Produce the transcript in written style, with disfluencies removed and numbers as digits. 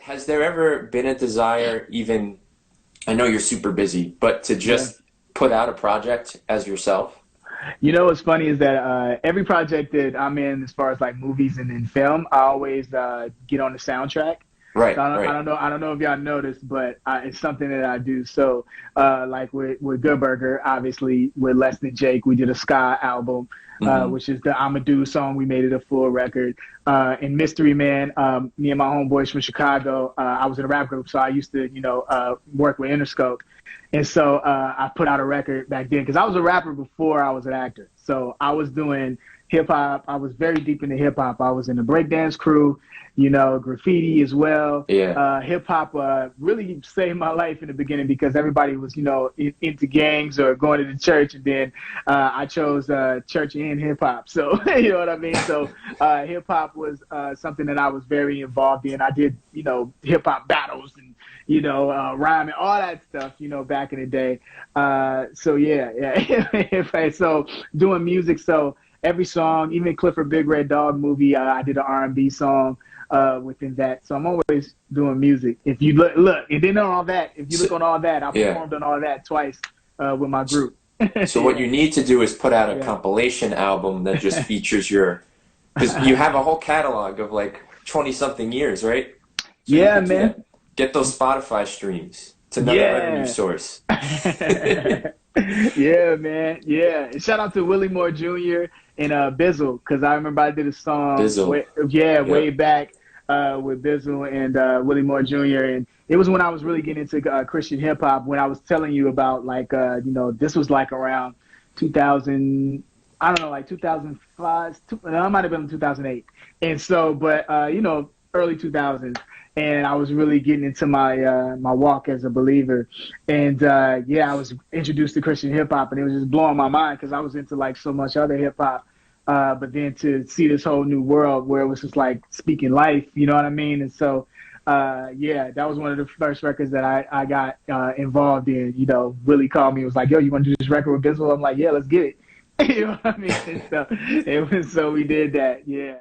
Has there ever been a desire, even, I know you're super busy, but to Yeah. just put out a project as yourself? You know what's funny is that every project that I'm in, as far as like movies and in film, I always get on the soundtrack. So Right, right. I don't know if y'all noticed, but it's something that I do. So like with Goodburger, obviously with Less Than Jake, we did a ska album, Hmm. which is the I'm a Do song. We made it a full record. In Mystery Man, me and my homeboys from Chicago, I was in a rap group, so I used to work with Interscope. And so I put out a record back then because I was a rapper before I was an actor. So I was doing hip hop. I was very deep into hip hop. I was in the breakdance crew, graffiti as well. Yeah. Hip hop really saved my life in the beginning because everybody was, into gangs or going to the church. And then I chose church and hip hop. So, you know what I mean? So hip hop was something that I was very involved in. I did, hip hop battles and rhyming, all that stuff, back in the day. So yeah. So doing music. So every song, even Clifford Big Red Dog movie, I did an R&B song within that. So I'm always doing music. If you look, and then on all that, if you So, look on all that, I yeah. performed on all that twice with my group. So what Yeah, you need to do is put out a yeah, compilation album that just features your, because you have a whole catalog of like 20 something years, right? So you yeah, could do man. that. Get those Spotify streams. It's another revenue Yeah. source. Yeah, man. Yeah. Shout out to Willie Moore Jr. and Bizzle, because I remember I did a song Bizzle. way Yep. back with Bizzle and Willie Moore Jr. And it was when I was really getting into Christian hip hop, when I was telling you about like this was like around 2000, I don't know, like 2005, no, it might have been 2008. And so, but early 2000s, and I was really getting into my walk as a believer. And I was introduced to Christian hip hop, and it was just blowing my mind because I was into like so much other hip hop. But then to see this whole new world where it was just like speaking life, you know what I mean? And so, that was one of the first records that I got involved in. Willie called me, and was like, "Yo, you want to do this record with Bizzle?" I'm like, "Yeah, let's get it." You know what I mean? So we did that. Yeah.